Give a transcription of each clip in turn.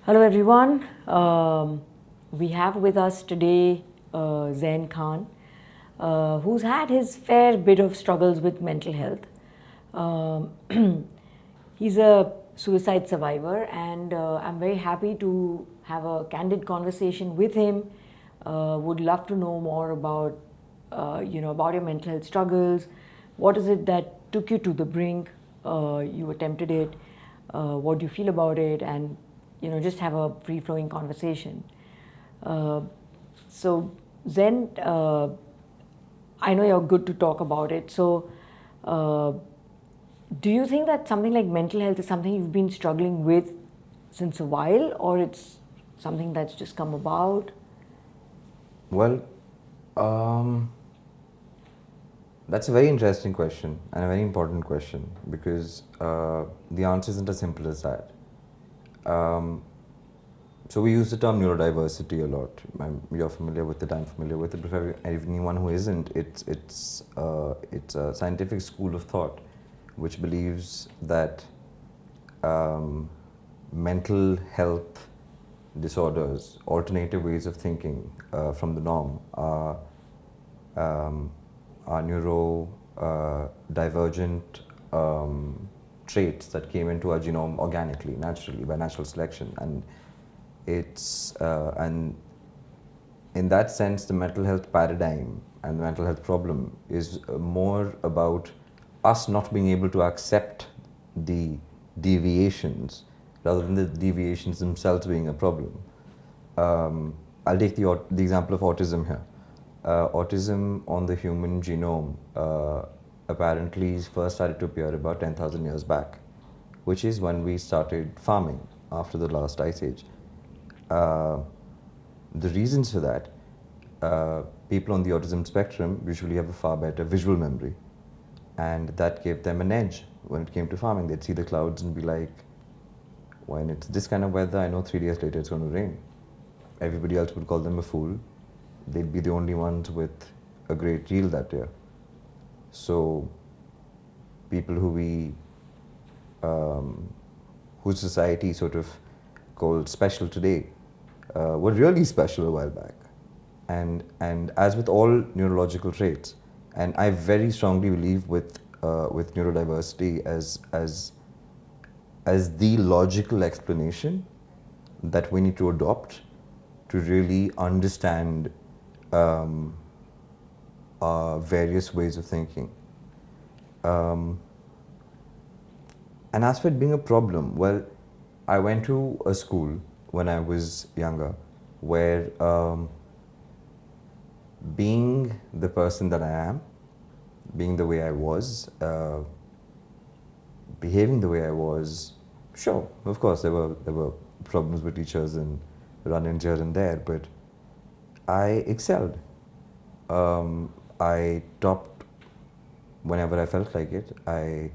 Hello everyone. We have with us today Zain Khan, who's had his fair bit of struggles with mental health. He's a suicide survivor, and I'm very happy to have a candid conversation with him. Would love to know more about, about your mental health struggles. What is it that took you to the brink? You attempted it. What do you feel about it? And just have a free-flowing conversation. So, Zen, I know you're good to talk about it. So, do you think that something like mental health is something you've been struggling with since a while, or it's something that's just come about? Well, that's a very interesting question and a very important question because the answer isn't as simple as that. So we use the term neurodiversity a lot. You're familiar with it. I'm familiar with it. But for anyone who isn't, it's a scientific school of thought which believes that mental health disorders, alternative ways of thinking from the norm, are neurodivergent traits that came into our genome organically, naturally, by natural selection, and and in that sense, the mental health paradigm and the mental health problem is more about us not being able to accept the deviations rather than the deviations themselves being a problem. I'll take the example of autism here. Autism on the human genome apparently first started to appear about 10,000 years back, which is when we started farming after the last ice age. The reasons for that, people on the autism spectrum usually have a far better visual memory, and that gave them an edge when it came to farming. They'd see the clouds and be like, when it's this kind of weather, I know 3 days later it's going to rain. Everybody else would call them a fool. They'd be the only ones with a great yield that year. So people whose society sort of called special today were really special a while back. And as with all neurological traits, and I very strongly believe with neurodiversity as the logical explanation that we need to adopt to really understand various ways of thinking. And as for it being a problem, well, I went to a school when I was younger where being the person that I am, being the way I was, behaving the way I was, sure, of course, there were problems with teachers and run-ins here and there, but I excelled. I topped whenever I felt like it. I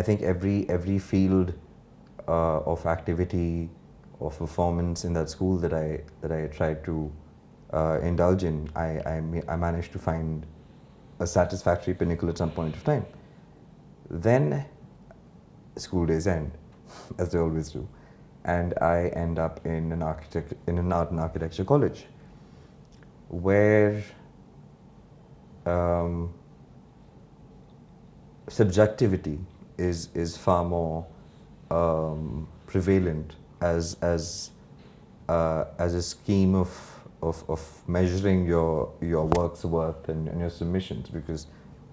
think every field of activity, of performance in that school that I tried to indulge in, I managed to find a satisfactory pinnacle at some point of time. Then school days end, as they always do, and I end up in an art and architecture college, where subjectivity is far more prevalent as a scheme of measuring your work's worth and your submissions, because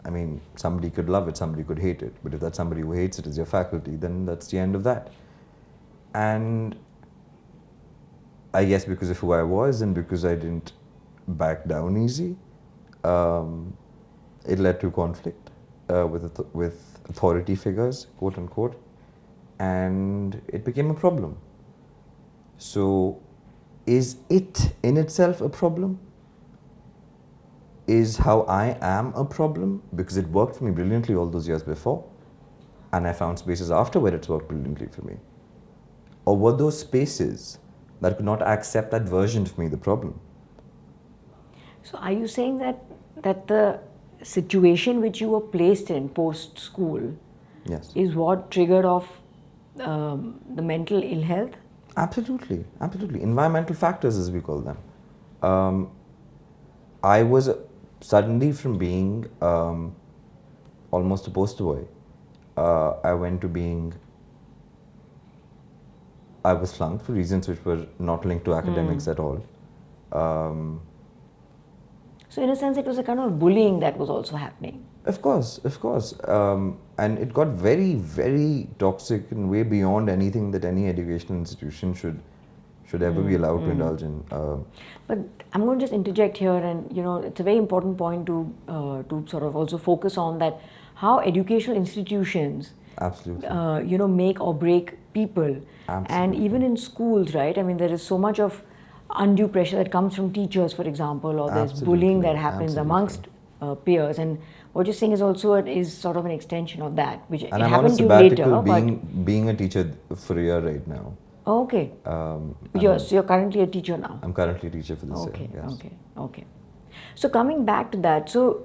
I mean, somebody could love it, somebody could hate it, but if that somebody who hates it is your faculty, then that's the end of that. And I guess because of who I was and because I didn't back down easy, it led to conflict with authority figures, quote unquote, and it became a problem. So, is it in itself a problem? Is how I am a problem? Because it worked for me brilliantly all those years before, and I found spaces after where it's worked brilliantly for me. Or were those spaces that could not accept that version of me the problem? So, are you saying that the situation which you were placed in post school Yes. is what triggered off the mental ill health? Absolutely, absolutely. Environmental factors, as we call them. I was suddenly from being almost a poster boy. I went to being. I was flunked for reasons which were not linked to academics at all. Um, So in a sense, it was a kind of bullying that was also happening. Of course, of course. And it got very, very toxic and way beyond anything that any educational institution should ever be allowed to indulge in. But I'm going to just interject here, and it's a very important point to sort of also focus on that how educational institutions, Absolutely. make or break people, and Absolutely. even in schools, right? I mean, there is so much of undue pressure that comes from teachers, for example, or there's bullying that Absolutely, happens absolutely. amongst peers, and what you're saying is also is sort of an extension of that, which it And I'm on a happened to you later, sabbatical but being a teacher for a year right now. okay. So you're currently a teacher now. I'm currently a teacher for this Okay, year. Yes. okay. So coming back to that, so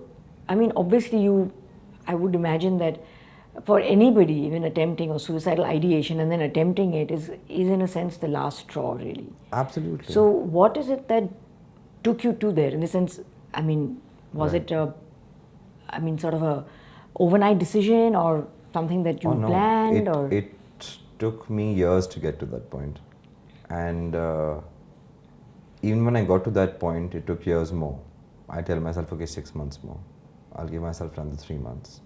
I mean, obviously, I would imagine that for anybody, even attempting or suicidal ideation and then attempting it is in a sense the last straw, really. Absolutely. So what is it that took you to there? In the sense, I mean, was Right. it sort of a overnight decision or something that you Oh no, planned, or it took me years to get to that point, and even when I got to that point, it took years more. I tell myself, okay, 6 months more. I'll give myself another 3 months.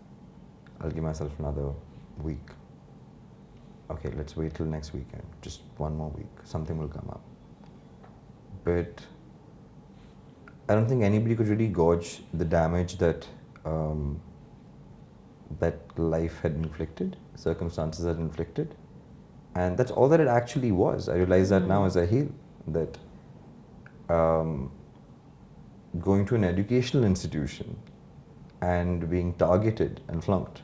I'll give myself another week. Okay, let's wait till next weekend. Just one more week. Something will come up. But I don't think anybody could really gauge the damage that that life had inflicted, circumstances had inflicted. And that's all that it actually was. I realize that now as I heal, that going to an educational institution and being targeted and flunked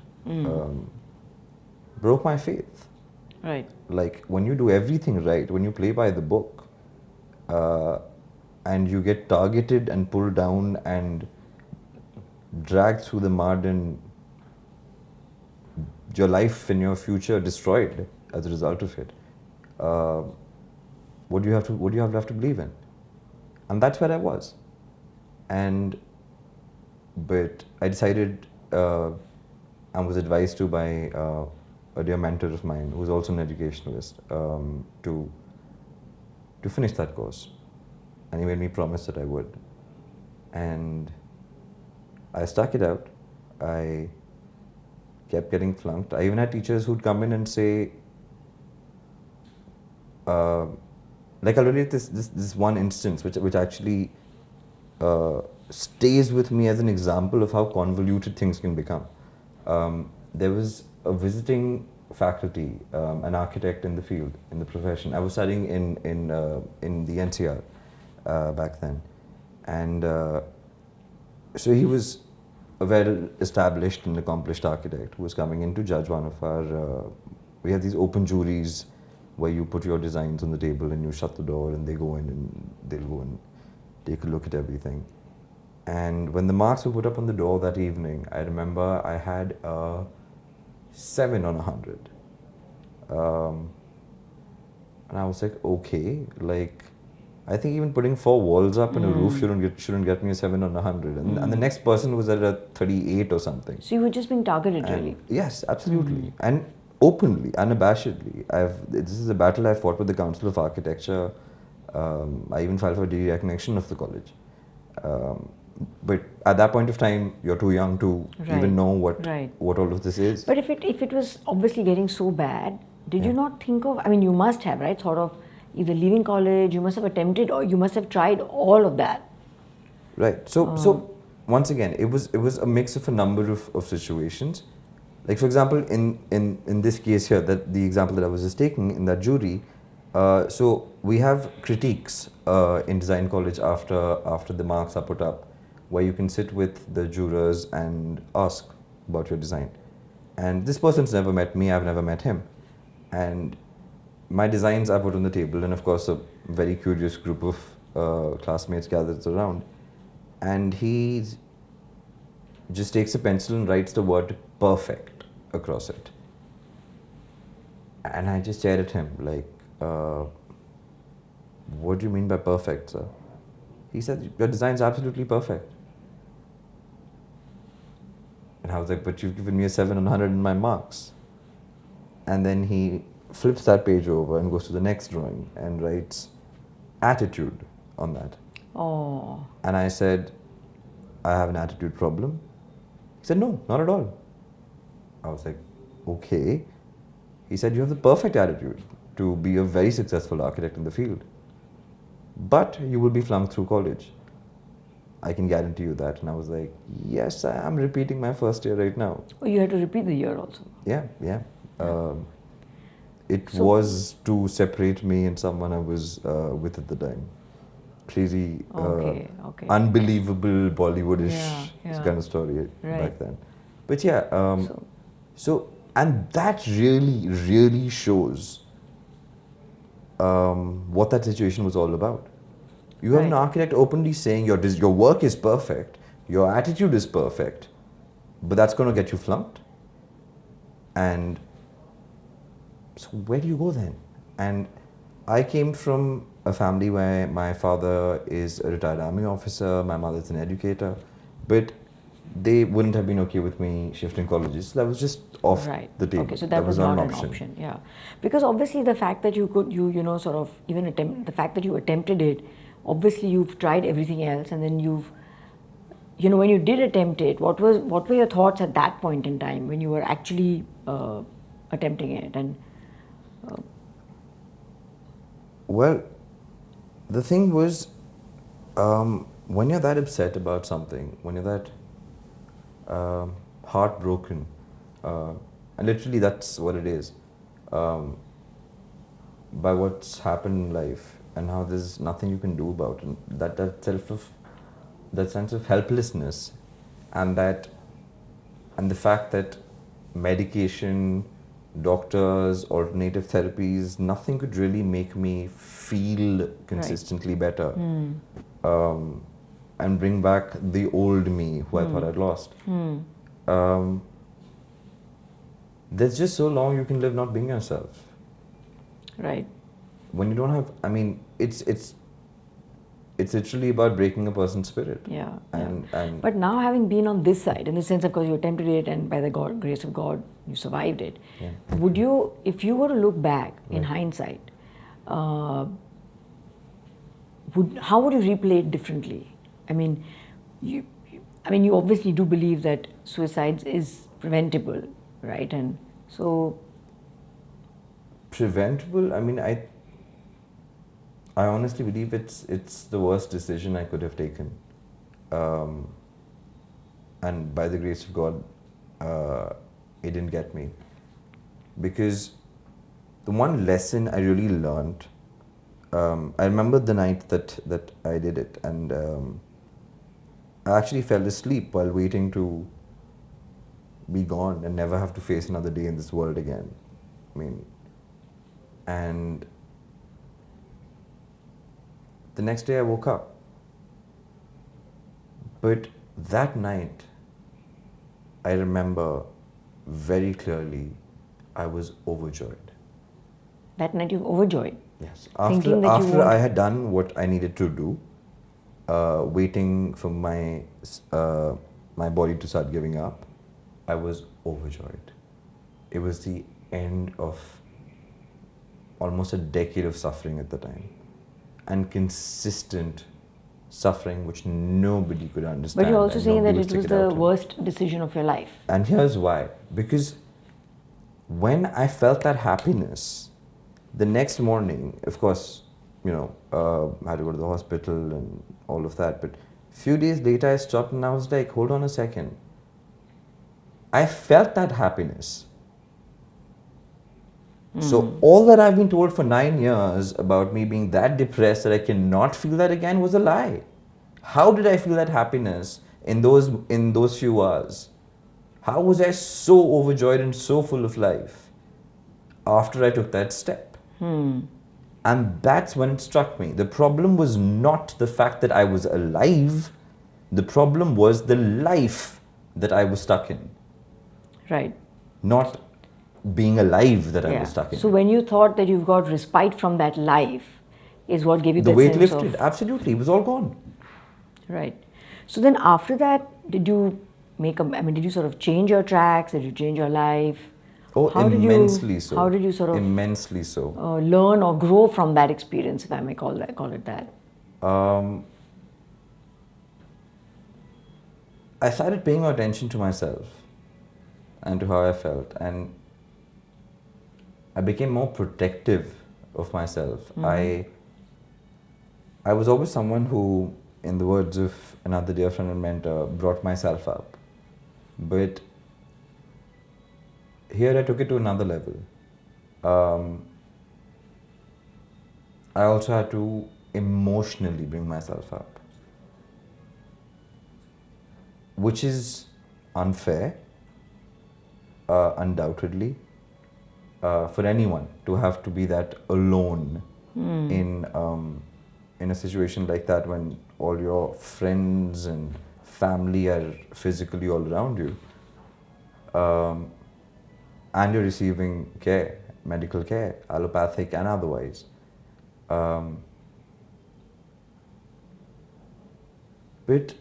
broke my faith. right? Like when you do everything right, when you play by the book, and you get targeted and pulled down and dragged through the mud and your life and your future destroyed as a result of it, what do you have left to believe in? And that's where I was. But I decided, and was advised to by a dear mentor of mine who's also an educationalist, to finish that course. And he made me promise that I would. And I stuck it out. I kept getting flunked. I even had teachers who'd come in and say, like I'll relate this one instance which actually stays with me as an example of how convoluted things can become. There was a visiting faculty, an architect in the field, in the profession. I was studying in the NCR back then, and so he was a well-established and accomplished architect who was coming in to judge one of our. We had these open juries where you put your designs on the table and you shut the door and they go in and they'll go and take a look at everything. And when the marks were put up on the door that evening, I remember I had a 7 on 100. And I was like, okay, like, I think even putting 4 walls up and a roof shouldn't get me a 7 on 100. And the next person was at a 38 or something. So you were just being targeted, And really. yes, absolutely. And openly, unabashedly. This is a battle I fought with the Council of Architecture. I even filed for degree recognition of the college. But at that point of time, you're too young to even know what all of this is. But if it was obviously getting so bad, did you Yeah. not think of? I mean, you must have, right? Sort of either leaving college, you must have attempted, or you must have tried all of that. Right. So once again, it was a mix of a number of situations. Like for example, in this case here, that the example that I was just taking in that jury, so we have critiques in design college after the marks are put up, where you can sit with the jurors and ask about your design. And this person's never met me, I've never met him. And my designs are put on the table, and of course a very curious group of classmates gathers around. And he just takes a pencil and writes the word perfect across it. And I just stared at him like, what do you mean by perfect, sir? He said, your design's absolutely perfect. And I was like, but you've given me a 7 on 100 in my marks. And then he flips that page over and goes to the next drawing and writes attitude on that. Oh. And I said, I have an attitude problem. He said, no, not at all. I was like, okay. He said, you have the perfect attitude to be a very successful architect in the field. But you will be flunked through college. I can guarantee you that. And I was like, yes, I am repeating my first year right now. Oh, you had to repeat the year also. Yeah. It So- was to separate me and someone I was with at the time. Crazy, Okay. unbelievable Bollywoodish Yeah. kind of story Right. back then. But yeah, and that really shows what that situation was all about. You have an Right. architect openly saying your work is perfect, your attitude is perfect, but that's going to get you flunked. And so where do you go then? And I came from a family where my father is a retired army officer, my mother is an educator, but they wouldn't have been okay with me shifting colleges. So that was just off Right. the table. Okay, so that was not an option. Yeah, because obviously the fact that you know sort of even attempt the fact that you attempted it, obviously you've tried everything else, and then you've when you did attempt it, what were your thoughts at that point in time when you were actually attempting it? And Well, the thing was, when you're that upset about something, when you're that heartbroken, and literally that's what it is, by what's happened in life and how there's nothing you can do about it, that sense of helplessness, and the fact that medication, doctors, alternative therapies, nothing could really make me feel consistently better, and bring back the old me who I thought I'd lost. There's just so long you can live not being yourself. right. When you don't have, I mean, it's literally about breaking a person's spirit. Yeah. And But now, having been on this side, in the sense of course you attempted it, and by the grace of God, you survived it. Yeah. Would you, if you were to look back in Right. hindsight, how would you replay it differently? I mean, you obviously do believe that suicides is preventable, right? And so, preventable, I mean, I honestly believe it's the worst decision I could have taken, and by the grace of God, it didn't get me, because the one lesson I really learned, I remember the night that I did it, and I actually fell asleep while waiting to be gone and never have to face another day in this world again. I mean, and the next day I woke up. But that night, I remember very clearly, I was overjoyed. that night you were overjoyed. Yes. Thinking that you After won't- I had done what I needed to do, waiting for my body to start giving up, I was overjoyed. It was the end of almost a decade of suffering at the time, and consistent suffering which nobody could understand. But you're also and saying that nobody it would was stick the out to. worst decision of your life. And here's why. Because when I felt that happiness, the next morning, of course, I had to go to the hospital and all of that. But a few days later, I stopped and I was like, hold on a second. I felt that happiness. So all that I've been told for 9 years about me being that depressed that I cannot feel that again was a lie. How did I feel that happiness in those few hours? How was I so overjoyed and so full of life after I took that step? And that's when it struck me. The problem was not the fact that I was alive. The problem was the life that I was stuck in. Right. Not being alive that I Yeah. was stuck in. So when you thought that you've got respite from that life, is what gave you The that weight sense lifted, of absolutely, it was all gone. right. So then after that, did you make a? I mean, did you sort of change your tracks? Did you change your life? Oh, How did you? immensely so. How did you sort of Immensely so. learn or grow from that experience, if I may call it that? I started paying more attention to myself and to how I felt, and I became more protective of myself. I was always someone who, in the words of another dear friend and mentor, brought myself up. But here I took it to another level. I also had to emotionally bring myself up, which is unfair, undoubtedly, for anyone to have to be that alone in a situation like that when all your friends and family are physically all around you, and you're receiving care, medical care, allopathic and otherwise. But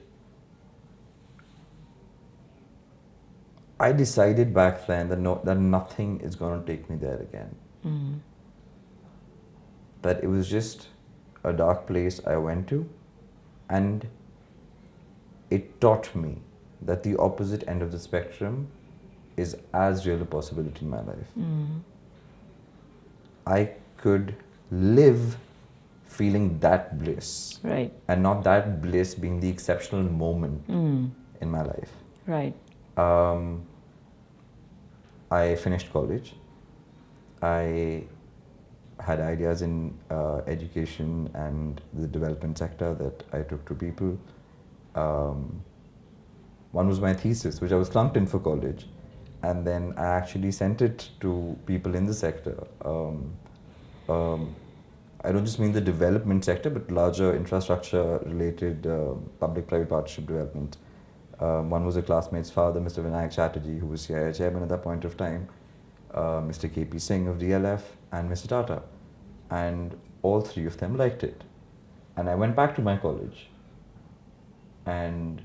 I decided back then that nothing is going to take me there again. That it was just a dark place I went to, and it taught me that the opposite end of the spectrum is as real a possibility in my life. I could live feeling that bliss, Right. and not that bliss being the exceptional moment in my life. Right. I finished college. I had ideas in education and the development sector that I took to people. One was my thesis, which I was flunked in for college, and then I actually sent it to people in the sector. I don't just mean the development sector, but larger infrastructure-related public-private partnership development. One was a classmate's father, Mr. Vinayak Chatterjee, who was CIA chairman at that point of time, Mr. KP Singh of DLF, and Mr. Tata. And all three of them liked it. And I went back to my college, and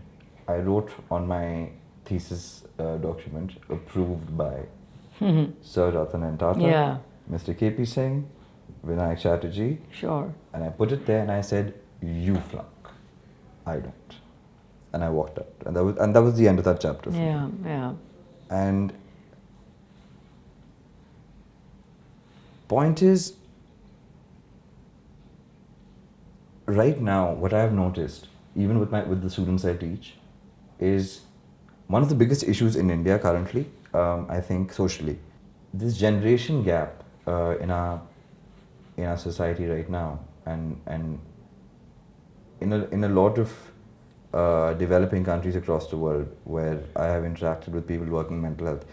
I wrote on my thesis document, approved by Sir Ratan Tata, Yeah. Mr. KP Singh, Vinayak Chatterjee, Sure. and I put it there and I said, "You flunk, I don't," and I walked out, and that was the end of that chapter for me. Yeah. Yeah. And point is, right now, what I've noticed, even with the students I teach, is one of the biggest issues in India currently. I think socially, this generation gap in our society right now, and in a lot of developing countries across the world where I have interacted with people working in mental health.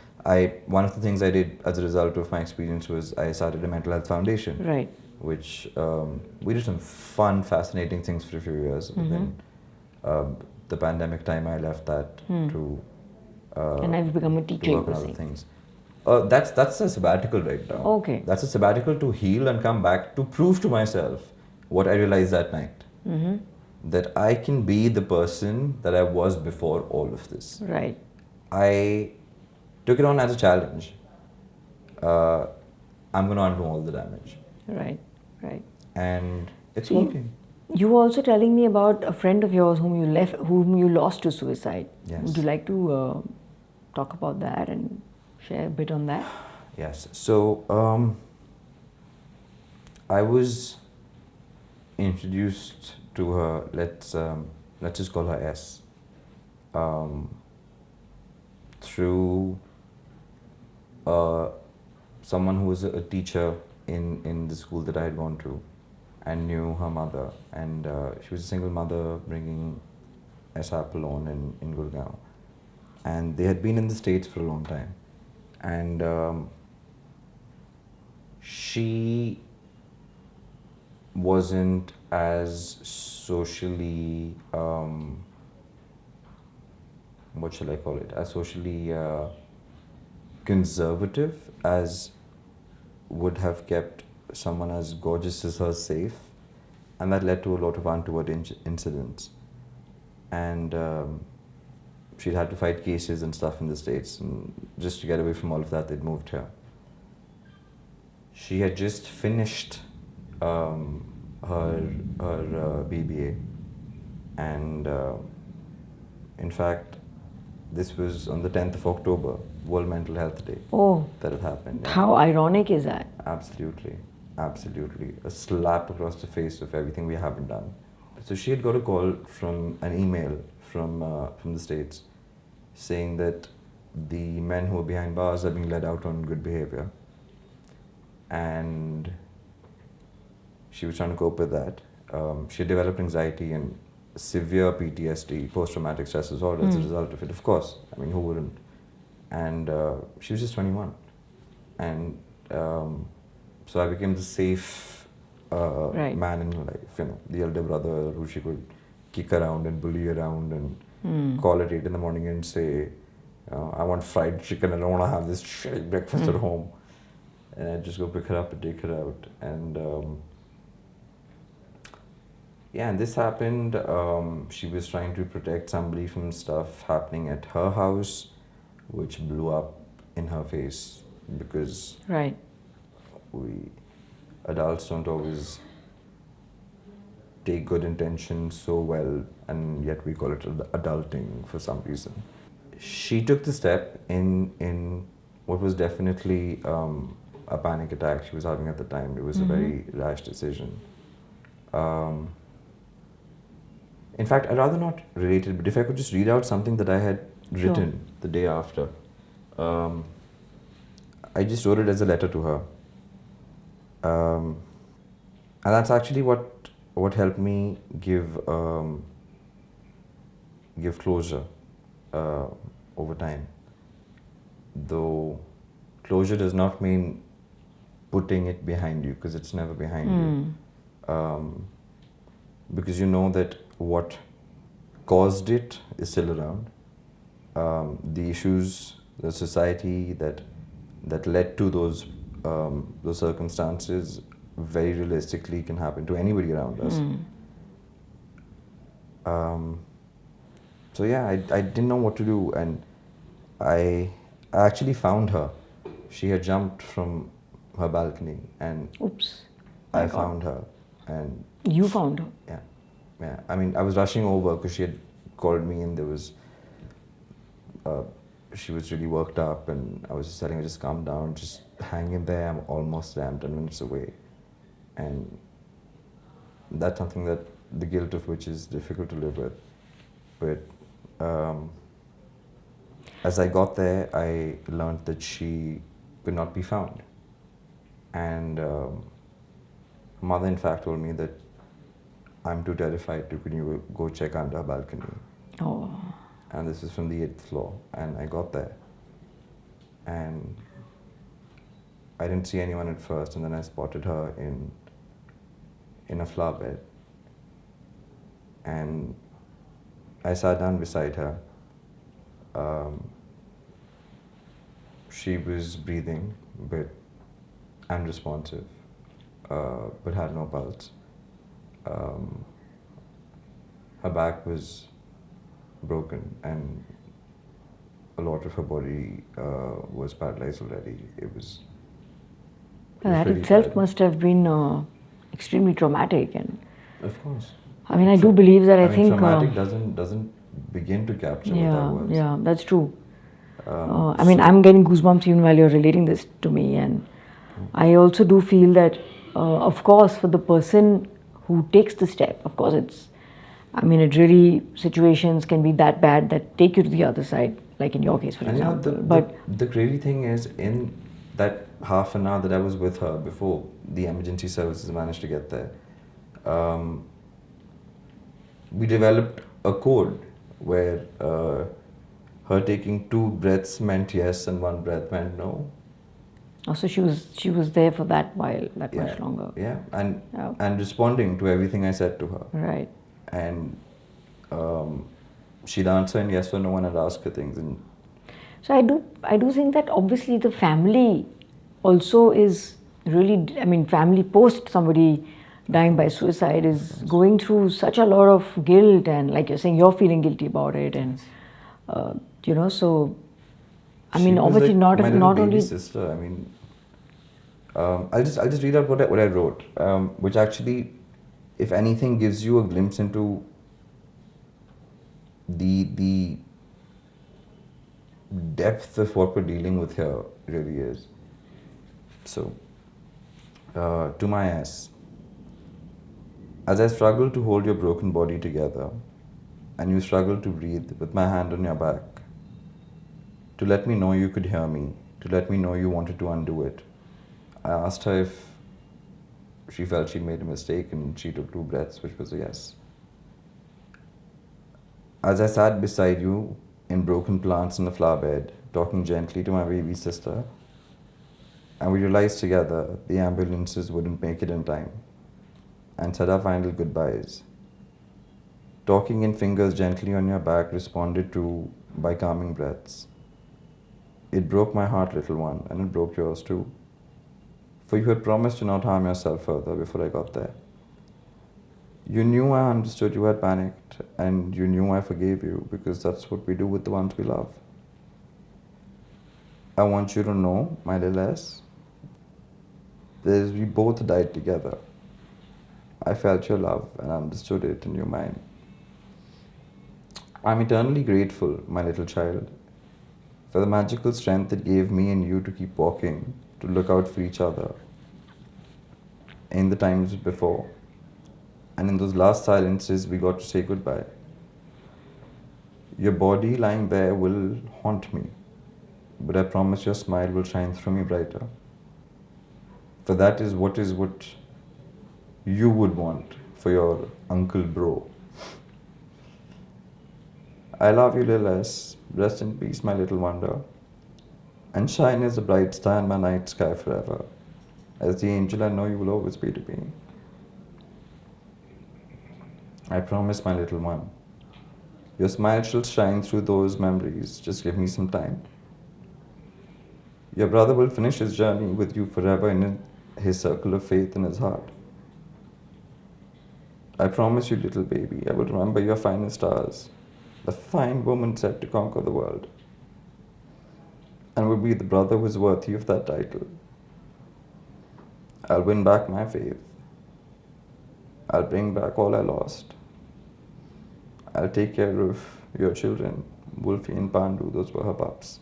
One of the things I did as a result of my experience was I started a mental health foundation, Right. which we did some fun, fascinating things for a few years. But then the pandemic time, I left that to And I've become a to teacher, work you on were other saying. things. That's a sabbatical right now. Okay. That's a sabbatical to heal and come back to prove to myself what I realized that night. That I can be the person that I was before all of this. Right. I took it on as a challenge. I'm going to undo all the damage. Right. Right. And it's So working. you were also telling me about a friend of yours whom you lost to suicide. Yes. Would you like to talk about that and share a bit on that? Yes. So I was introduced to her. Let's just call her S. Through someone who was a teacher in the school that I had gone to, and knew her mother, and she was a single mother bringing S up alone in Gurgaon, and they had been in the States for a long time, and she wasn't as socially what shall I call it, as socially conservative as would have kept someone as gorgeous as her safe, and that led to a lot of untoward incidents. And she'd had to fight cases and stuff in the States, and just to get away from all of that, they'd moved here. She had just finished her BBA, and in fact, this was on the 10th of October, World Mental Health Day. Oh, that had happened. Yeah. How ironic is that? Absolutely, absolutely. A slap across the face of everything we haven't done. So she had got a call from an email from the States saying that the men who are behind bars are being let out on good behavior. And she was trying to cope with that. She had developed anxiety and severe PTSD, post-traumatic stress disorder, as a result of it. Of course, I mean, who wouldn't? And she was just 21. And so I became the safe man in her life, you know, the elder brother who she could kick around and bully around and call at 8 in the morning and say, I want fried chicken, I don't want to have this shitty breakfast at home. And I'd just go pick her up and take her out. And yeah, and this happened. She was trying to protect somebody from stuff happening at her house, which blew up in her face because we adults don't always take good intentions so well, and yet we call it adulting for some reason. She took the step in what was definitely a panic attack she was having at the time. It was a very rash decision. In fact, I'd rather not relate it, but if I could just read out something that I had written the day after. I just wrote it as a letter to her. And that's actually what helped me give closure over time. Though closure does not mean putting it behind you, because it's never behind you. Because you know that what caused it is still around. The issues, the society that led to those circumstances very realistically can happen to anybody around us. So yeah, I didn't know what to do, and I actually found her. She had jumped from her balcony, and I found her. And you found her? Yeah. I mean, I was rushing over because she had called me, and there was she was really worked up, and I was just telling her, just calm down, just hang in there, I'm almost there, I'm 10 minutes away. And that's something that the guilt of which is difficult to live with. But as I got there, I learned that she could not be found. And her mother, in fact, told me that I'm too terrified to go check under her balcony. Oh. And this is from the 8th floor. And I got there, and I didn't see anyone at first, and then I spotted her in a flower bed. And I sat down beside her. She was breathing, but unresponsive, but had no pulse. Her back was broken, and a lot of her body was paralyzed already. It was that itself must have been extremely traumatic, and of course. I mean, I do believe that. I think traumatic doesn't begin to capture what that was. Yeah, that's true. I mean, I'm getting goosebumps even while you're relating this to me, and I also do feel that, of course, for the person who takes the step, of course, it really, situations can be that bad that take you to the other side, like in your case, for example. But the crazy thing is, in that half an hour that I was with her before the emergency services managed to get there, we developed a code where her taking 2 breaths meant yes and 1 breath meant no. Oh, so she was there for that while, much longer. Yeah, and responding to everything I said to her. Right. And she'd answer in yes or no when I'd ask her things. And So I do think that obviously the family also is really, I mean, family post somebody dying by suicide is going through such a lot of guilt, and like you're saying, you're feeling guilty about it, and so I She mean, was obviously like my little not baby only. sister. I mean, I'll just read out what I wrote, which actually, if anything, gives you a glimpse into the depth of what we're dealing with here. Really is. So, to my ass, as I struggle to hold your broken body together, and you struggle to breathe with my hand on your back, to let me know you could hear me, to let me know you wanted to undo it, I asked her if she felt she made a mistake, and she took 2 breaths, which was a yes. As I sat beside you in broken plants in the flower bed, talking gently to my baby sister, and we realized together the ambulances wouldn't make it in time, and said our final goodbyes. Talking in fingers gently on your back responded to by calming breaths. It broke my heart, little one, and it broke yours too. For you had promised to not harm yourself further before I got there. You knew I understood you had panicked, and you knew I forgave you because that's what we do with the ones we love. I want you to know, my little S, that we both died together. I felt your love and understood it and you mine. I'm eternally grateful, my little child, for the magical strength it gave me and you to keep walking, to look out for each other in the times before. And in those last silences, we got to say goodbye. Your body lying there will haunt me, but I promise your smile will shine through me brighter. For that is what you would want for your Uncle Bro. I love you, little S. Rest in peace, my little wonder. And shine as a bright star in my night sky forever. As the angel I know you will always be to me. I promise, my little one. Your smile shall shine through those memories. Just give me some time. Your brother will finish his journey with you forever in his circle of faith in his heart. I promise you, little baby, I will remember your finest stars, the fine woman set to conquer the world, and will be the brother who is worthy of that title. I'll win back my faith. I'll bring back all I lost. I'll take care of your children, Wolfie and Pandu, those were her pups,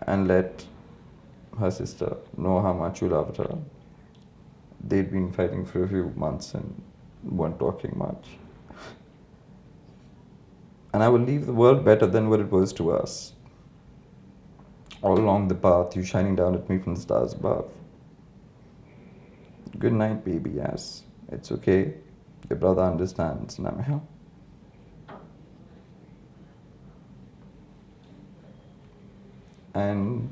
and let her sister know how much you loved her. They'd been fighting for a few months and weren't talking much. And I will leave the world better than what it was to us. All along the path, you shining down at me from the stars above. Good night, baby, yes. It's okay. Your brother understands, and I'm here. And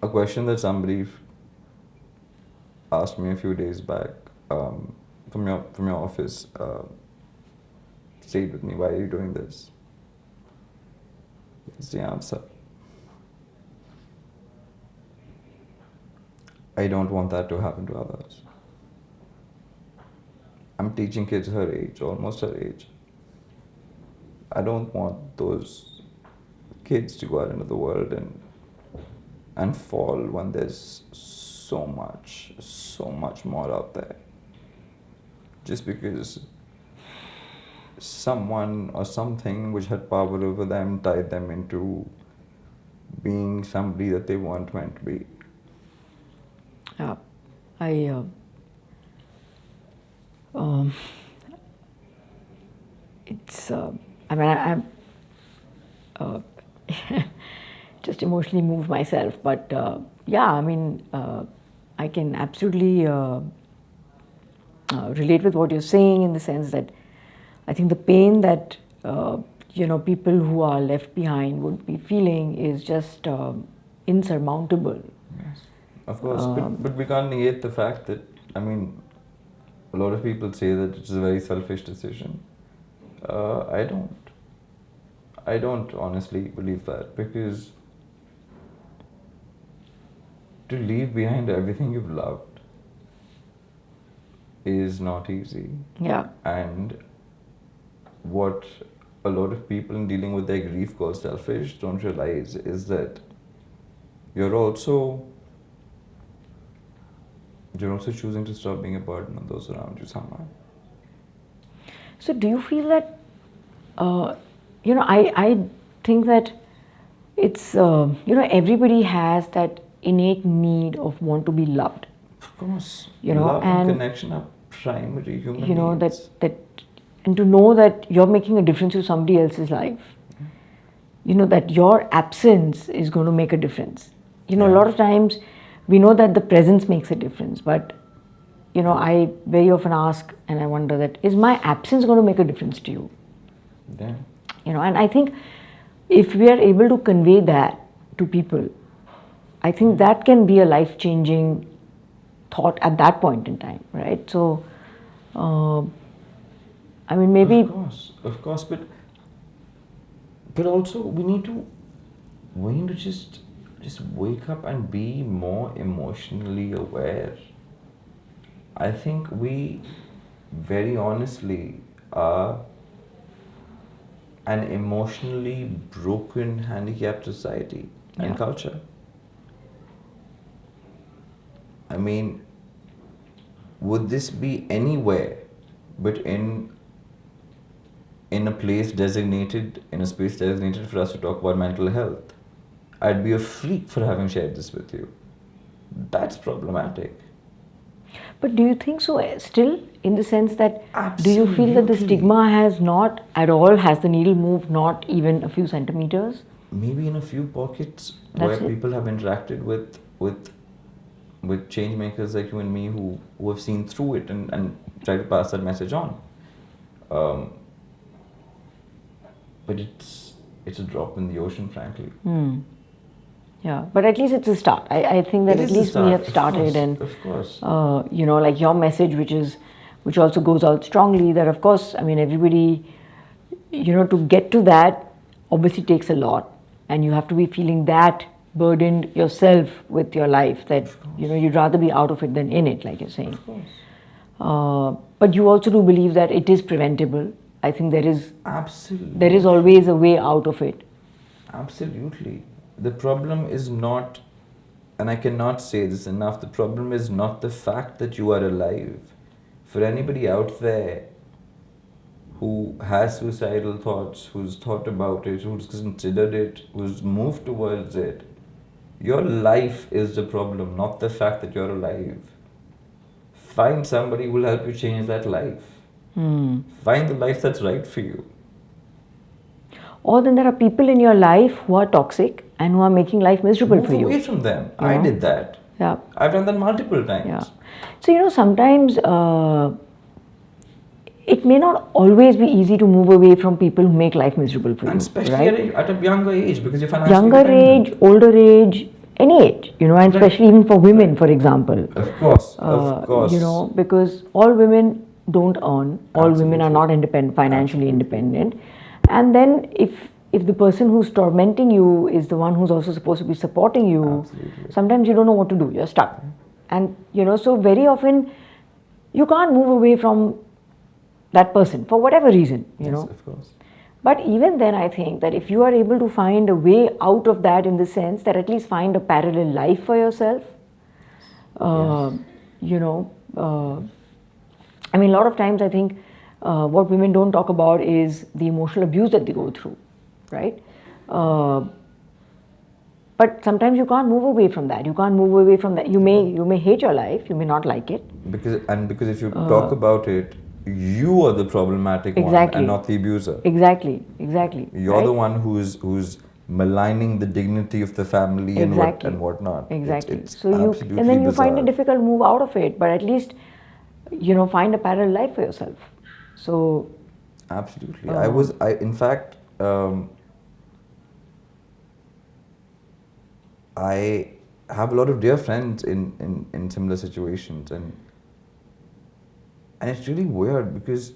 a question that somebody asked me a few days back from your office stayed with me. Why are you doing this? It's the answer. I don't want that to happen to others. I'm teaching kids her age, almost her age. I don't want those kids to go out into the world and fall when there's so much more out there. Just because someone or something which had power over them tied them into being somebody that they weren't meant to be. Yeah, I it's I mean I'm just emotionally moved myself, but yeah, I mean I can absolutely relate with what you're saying, in the sense that I think the pain that people who are left behind would be feeling is just insurmountable. Yes. Of course, but we can't negate the fact that, I mean, a lot of people say that it's a very selfish decision. I don't. I don't honestly believe that, because to leave behind everything you've loved is not easy. Yeah. And what a lot of people in dealing with their grief called selfish don't realize is that you're also choosing to stop being a burden on those around you somehow. So do you feel that, I think that it's, everybody has that innate need of want to be loved. Of course, Love and connection are primary human needs. And to know that you're making a difference to somebody else's life, that your absence is going to make a difference. A lot of times we know that the presence makes a difference, but I very often ask and I wonder that, is my absence going to make a difference to you? Yeah. And I think if we are able to convey that to people, I think that can be a life-changing thought at that point in time, right? So, maybe... Of course, but also we need to just wake up and be more emotionally aware. I think we very honestly are an emotionally broken, handicapped society and culture. I mean, would this be anywhere but in a place designated, in a space designated for us to talk about mental health? I'd be a freak for having shared this with you. That's problematic. But do you think so still, in the sense that, do you feel that the stigma has not at all, has the needle moved not even a few centimeters? Maybe in a few pockets where people have interacted with change makers like you and me who have seen through it and try to pass that message on. But it's a drop in the ocean, frankly. Yeah, but at least it's a start. I think that at least we have started, and of course, like your message, which also goes out strongly. That of course, everybody, to get to that, obviously takes a lot, and you have to be feeling that burdened yourself with your life. That you'd rather be out of it than in it, like you're saying. Of course. But you also do believe that it is preventable. I think there is absolutely always a way out of it. Absolutely. The problem is not, and I cannot say this enough, the problem is not the fact that you are alive. For anybody out there who has suicidal thoughts, who's thought about it, who's considered it, who's moved towards it, your life is the problem, not the fact that you're alive. Find somebody who will help you change that life. Find the life that's right for you. Or then there are people in your life who are toxic and who are making life miserable for you. Move away from them. I did that. Yeah. I've done that multiple times. Yeah. So, sometimes it may not always be easy to move away from people who make life miserable for you. And especially right? at a younger age, because you're financially younger age, older age, any age, and especially even for women, for example. Of course, of course. Because all women don't earn, all women are not financially independent. And then if the person who's tormenting you is the one who's also supposed to be supporting you, sometimes you don't know what to do, you're stuck. And, so very often you can't move away from that person for whatever reason, Yes, of course. But even then, I think that if you are able to find a way out of that, in the sense that at least find a parallel life for yourself, a lot of times I think what women don't talk about is the emotional abuse that they go through, right? But sometimes you can't move away from that. You can't move away from that. You may hate your life. You may not like it. Because if you talk about it, you are the problematic one and not the abuser. Exactly. You're the one who's maligning the dignity of the family and whatnot. Exactly. It's so you bizarre. Find it difficult to move out of it, but at least find a parallel life for yourself. So absolutely, I have a lot of dear friends in similar situations, and it's really weird because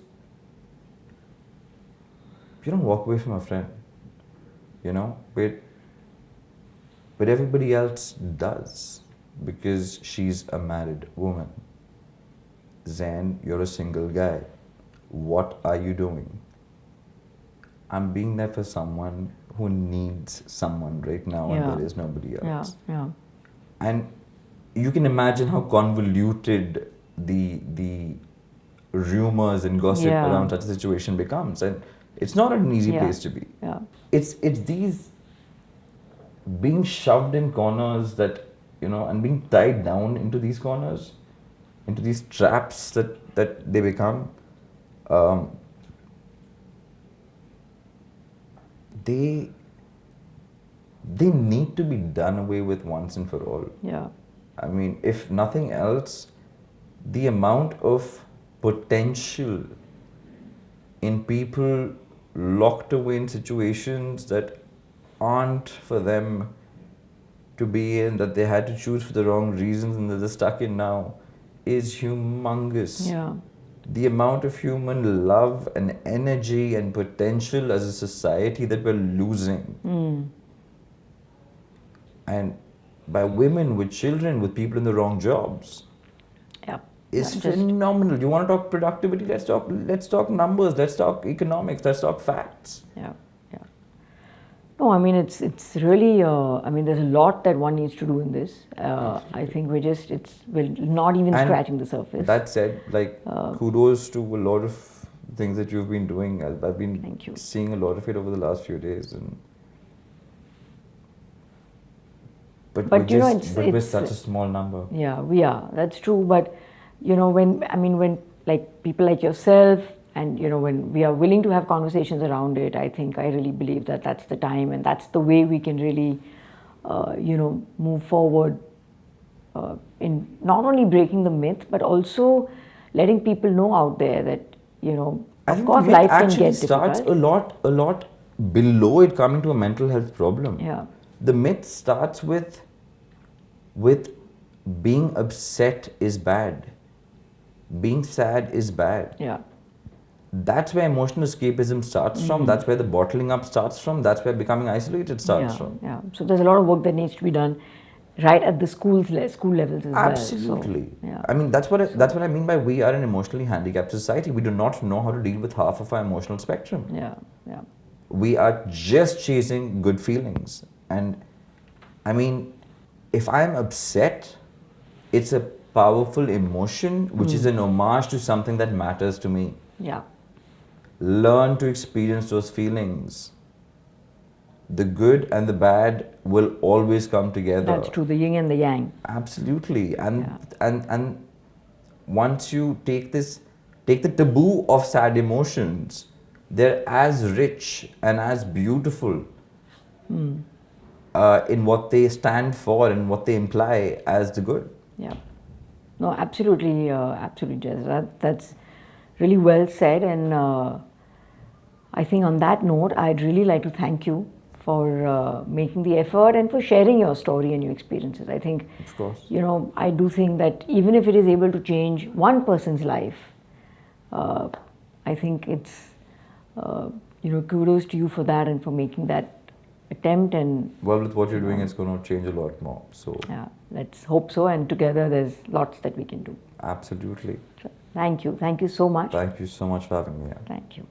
you don't walk away from a friend. but everybody else does because she's a married woman. Zain, you're a single guy. What are you doing? I'm being there for someone who needs someone right now, and Yeah. there is nobody Yeah, else. yeah. And you can imagine how convoluted the rumors and gossip Yeah. around such a situation becomes, and it's not an easy Yeah. place to be. Yeah. It's these being shoved in corners that and being tied down into these corners, into these traps that they become. Um, they they need to be done away with once and for all. Yeah. I mean, if nothing else, the amount of potential in people locked away in situations that aren't for them to be in, that they had to choose for the wrong reasons and that they're stuck in now, is humongous. Yeah. The amount of human love and energy and potential as a society that we're losing. And by women, with children, with people in the wrong jobs, Yeah. is Yeah, just phenomenal. You want to talk productivity? Let's talk numbers. Let's talk economics. Let's talk facts. yeah, yeah. No, I mean it's really. I mean, there's a lot that one needs to do in this. I think we're not even And scratching the surface. That said, kudos to a lot of things that you've been doing. I've been Thank you. seeing a lot of it over the last few days, but we're such a small number. Yeah, we are. That's true. But when like people like yourself, and when we are willing to have conversations around it, I really believe that that's the time, and that's the way we can really, move forward in not only breaking the myth, but also letting people know out there that I of think course the myth life can actually get starts difficult. a lot below it coming to a mental health problem. Yeah. The myth starts with being upset is bad, being sad is bad. Yeah. That's where emotional escapism starts from. That's where the bottling up starts from. That's where becoming isolated starts from. Yeah. So there's a lot of work that needs to be done, right at the school levels as Absolutely. well. So, yeah. I mean, that's what I mean by we are an emotionally handicapped society. We do not know how to deal with half of our emotional spectrum. Yeah. Yeah. We are just chasing good feelings. And I mean, if I'm upset, it's a powerful emotion which is an homage to something that matters to me. Yeah. Learn to experience those feelings. The good and the bad will always come together. That's true. The yin and the yang. Absolutely. And once you take the taboo of sad emotions, they're as rich and as beautiful in what they stand for and what they imply as the good. Yeah. No, absolutely, absolutely, Jez. That's really well said. And I think on that note, I'd really like to thank you for making the effort and for sharing your story and your experiences. I think, Of course. I do think that even if it is able to change one person's life, I think it's, kudos to you for that and for making that attempt. And Well, with what you're doing, it's going to change a lot more. So, yeah, let's hope so. And together, there's lots that we can do. absolutely. Thank you. Thank you so much. Thank you so much for having me here. Thank you.